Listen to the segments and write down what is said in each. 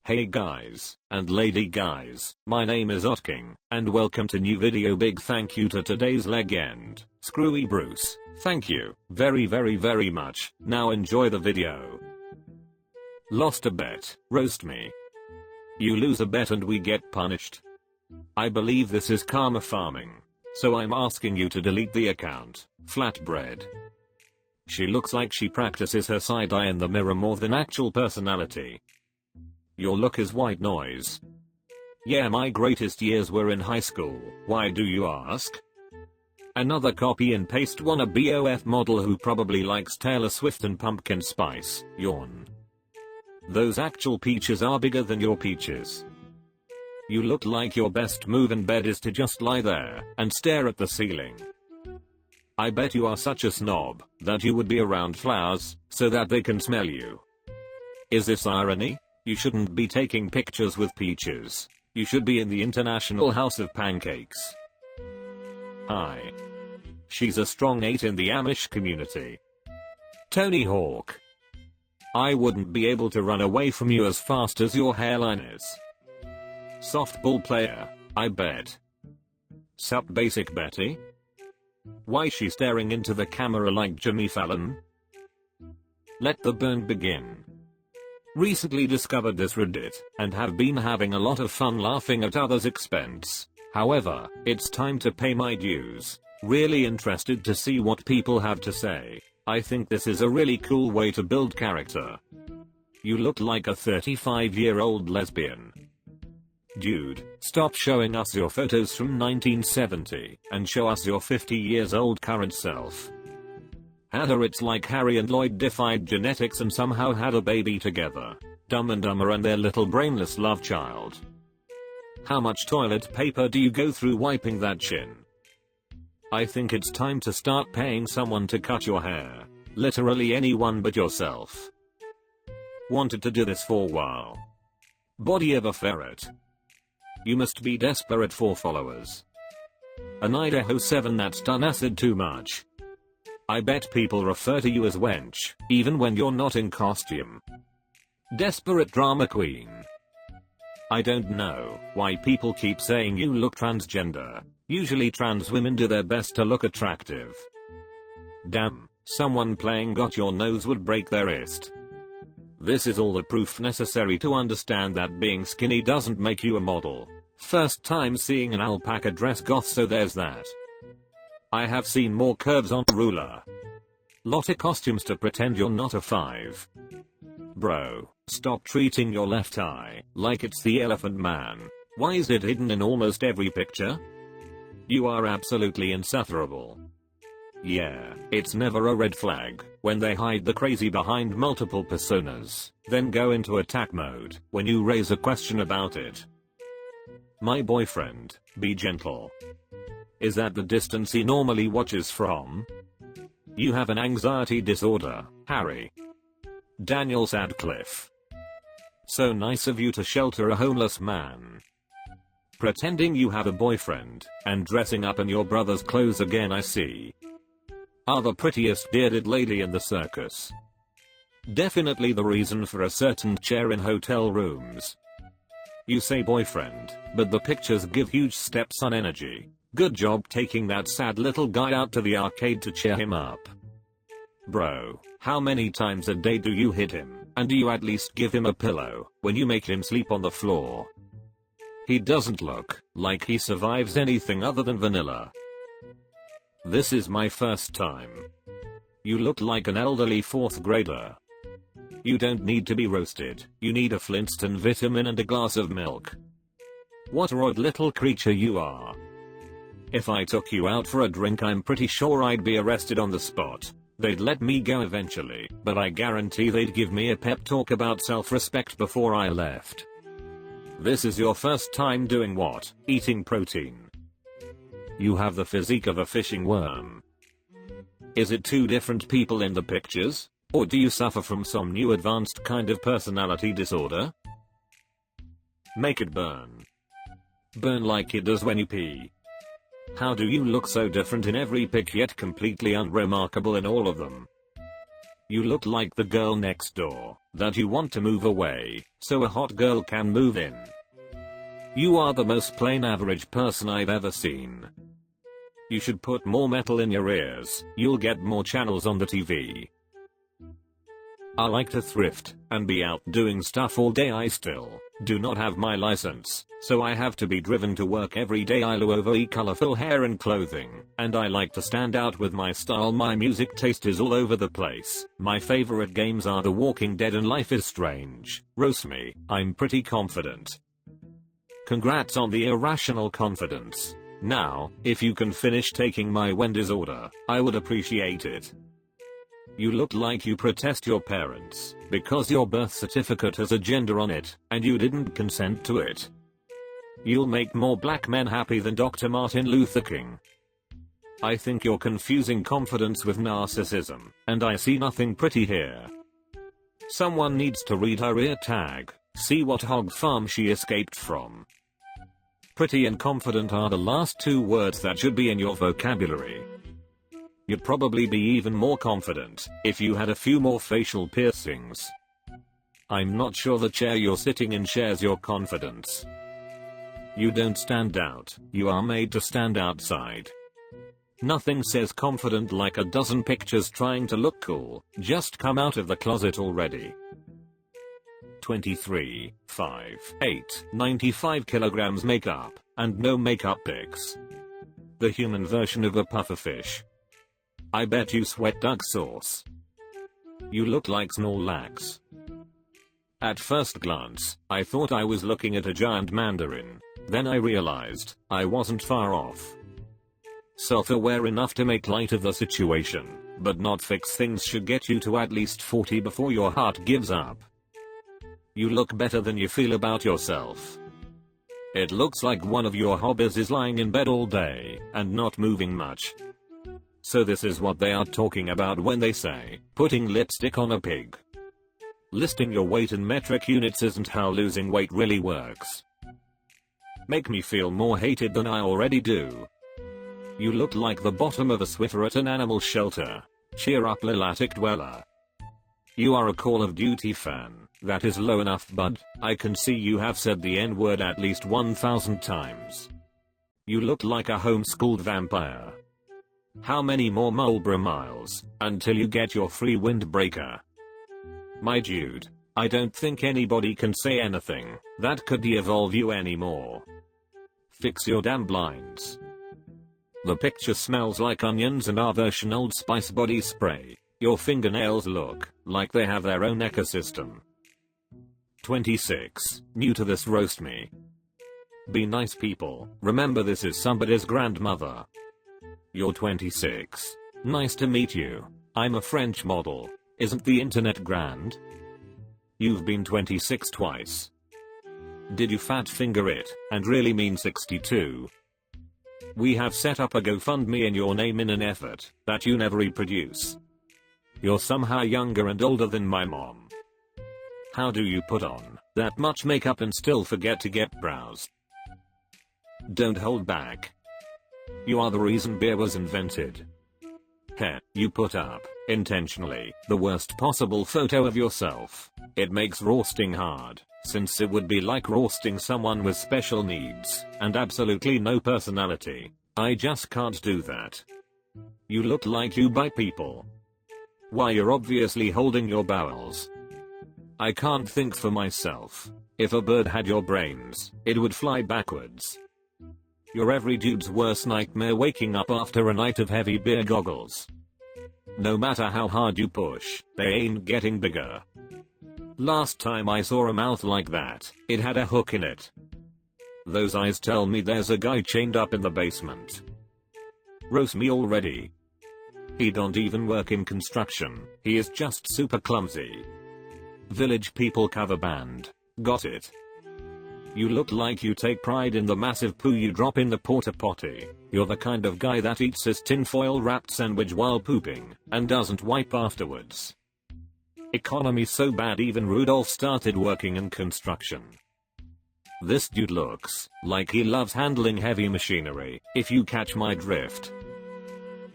Hey guys, and lady guys, my name is Otkin, and welcome to new video. Big thank you to today's legend, Screwy Bruce. Thank you, very much. Now enjoy the video. Lost a bet, roast me. You lose a bet and we get punished. I believe this is karma farming. So I'm asking you to delete the account, Flatbread. She looks like she practices her side eye in the mirror more than actual personality. Your look is white noise. Yeah, my greatest years were in high school. Why do you ask? Another copy and paste wanna BOF model who probably likes Taylor Swift and pumpkin spice. Yawn. Those actual peaches are bigger than your peaches. You look like your best move in bed is to just lie there and stare at the ceiling. I bet you are such a snob that you would be around flowers so that they can smell you. Is this irony? You shouldn't be taking pictures with peaches. You should be in the International House of Pancakes. Hi. She's a strong 8 in the Amish community. Tony Hawk. I wouldn't be able to run away from you as fast as your hairline is. Softball player, I bet. Sup basic Betty? Why she staring into the camera like Jimmy Fallon? Let the burn begin. Recently discovered this Reddit and have been having a lot of fun laughing at others' expense. However, it's time to pay my dues. Really interested to see what people have to say. I think this is a really cool way to build character. You look like a 35-year-old lesbian. Dude, stop showing us your photos from 1970 and show us your 50 years old current self. Either it's like Harry and Lloyd defied genetics and somehow had a baby together. Dumb and Dumber and their little brainless love child. How much toilet paper do you go through wiping that chin? I think it's time to start paying someone to cut your hair. Literally anyone but yourself. Wanted to do this for a while. Body of a ferret. You must be desperate for followers. An Idaho 7 that's done acid too much. I bet people refer to you as wench, even when you're not in costume. Desperate drama queen. I don't know why people keep saying you look transgender. Usually trans women do their best to look attractive. Damn, someone playing Got Your Nose would break their wrist. This is all the proof necessary to understand that being skinny doesn't make you a model. First time seeing an alpaca dress goth, so there's that. I have seen more curves on a ruler. Lotta costumes to pretend you're not a 5. Bro, stop treating your left eye like it's the elephant man. Why is it hidden in almost every picture? You are absolutely insufferable. Yeah, it's never a red flag when they hide the crazy behind multiple personas, then go into attack mode when you raise a question about it. My boyfriend, be gentle. Is that the distance he normally watches from? You have an anxiety disorder, Harry. Daniel Sadcliffe. So nice of you to shelter a homeless man. Pretending you have a boyfriend and dressing up in your brother's clothes again, I see. Are the prettiest bearded lady in the circus. Definitely the reason for a certain chair in hotel rooms. You say boyfriend, but the pictures give huge stepson energy. Good job taking that sad little guy out to the arcade to cheer him up. Bro, how many times a day do you hit him, and do you at least give him a pillow when you make him sleep on the floor? He doesn't look like he survives anything other than vanilla. This is my first time. You look like an elderly 4th grader. You don't need to be roasted, you need a Flintstone vitamin and a glass of milk. What a odd little creature you are. If I took you out for a drink, I'm pretty sure I'd be arrested on the spot. They'd let me go eventually, but I guarantee they'd give me a pep talk about self-respect before I left. This is your first time doing what? Eating protein. You have the physique of a fishing worm. Is it 2 different people in the pictures? Or do you suffer from some new advanced kind of personality disorder? Make it burn. Burn like it does when you pee. How do you look so different in every pic yet completely unremarkable in all of them? You look like the girl next door that you want to move away so a hot girl can move in. You are the most plain average person I've ever seen. You should put more metal in your ears, you'll get more channels on the TV. I like to thrift and be out doing stuff all day. I still do not have my license, so I have to be driven to work every day. I love overly colorful hair and clothing, and I like to stand out with my style. My music taste is all over the place. My favorite games are The Walking Dead and Life is Strange. Roast me, I'm pretty confident. Congrats on the irrational confidence. Now, if you can finish taking my Wendy's order, I would appreciate it. You look like you protest your parents because your birth certificate has a gender on it and you didn't consent to it. You'll make more black men happy than Dr. Martin Luther King. I think you're confusing confidence with narcissism, and I see nothing pretty here. Someone needs to read her ear tag, see what hog farm she escaped from. Pretty and confident are the last two words that should be in your vocabulary. You'd probably be even more confident if you had a few more facial piercings. I'm not sure the chair you're sitting in shares your confidence. You don't stand out, you are made to stand outside. Nothing says confident like a dozen pictures trying to look cool. Just come out of the closet already. 23, 5, 8, 95 kilograms makeup, and no makeup pics. The human version of a pufferfish. I bet you sweat duck sauce. You look like Snorlax. At first glance, I thought I was looking at a giant mandarin. Then I realized I wasn't far off. Self-aware enough to make light of the situation, but not fix things should get you to at least 40 before your heart gives up. You look better than you feel about yourself. It looks like one of your hobbies is lying in bed all day and not moving much. So this is what they are talking about when they say, putting lipstick on a pig. Listing your weight in metric units isn't how losing weight really works. Make me feel more hated than I already do. You look like the bottom of a Swiffer at an animal shelter. Cheer up, little attic dweller. You are a Call of Duty fan. That is low enough, bud. I can see you have said the N-word at least 1,000 times. You look like a homeschooled vampire. How many more Marlboro miles until you get your free windbreaker? My dude, I don't think anybody can say anything that could de-evolve you anymore. Fix your damn blinds. The picture smells like onions and our version Old Spice body spray. Your fingernails look like they have their own ecosystem. 26. New to this, roast me. Be nice, people. Remember, this is somebody's grandmother. You're 26. Nice to meet you. I'm a French model. Isn't the internet grand? You've been 26 twice. Did you fat finger it and really mean 62? We have set up a GoFundMe in your name in an effort that you never reproduce. You're somehow younger and older than my mom. How do you put on that much makeup and still forget to get brows? Don't hold back. You are the reason beer was invented. Heh, you put up, intentionally, the worst possible photo of yourself. It makes roasting hard, since it would be like roasting someone with special needs and absolutely no personality. I just can't do that. You look like you bite people. Why, you're obviously holding your bowels. I can't think for myself. If a bird had your brains, it would fly backwards. You're every dude's worst nightmare, waking up after a night of heavy beer goggles. No matter how hard you push, they ain't getting bigger. Last time I saw a mouth like that, it had a hook in it. Those eyes tell me there's a guy chained up in the basement. Roast me already. He don't even work in construction, he is just super clumsy. Village People cover band. Got it. You look like you take pride in the massive poo you drop in the porta potty. You're the kind of guy that eats his tinfoil wrapped sandwich while pooping and doesn't wipe afterwards. Economy so bad even Rudolph started working in construction. This dude looks like he loves handling heavy machinery, if you catch my drift.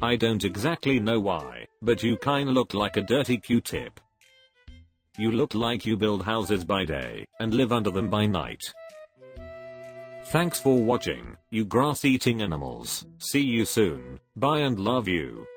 I don't exactly know why, but you kinda look like a dirty Q-tip. You look like you build houses by day and live under them by night. Thanks for watching, you grass-eating animals. See you soon. Bye and love you.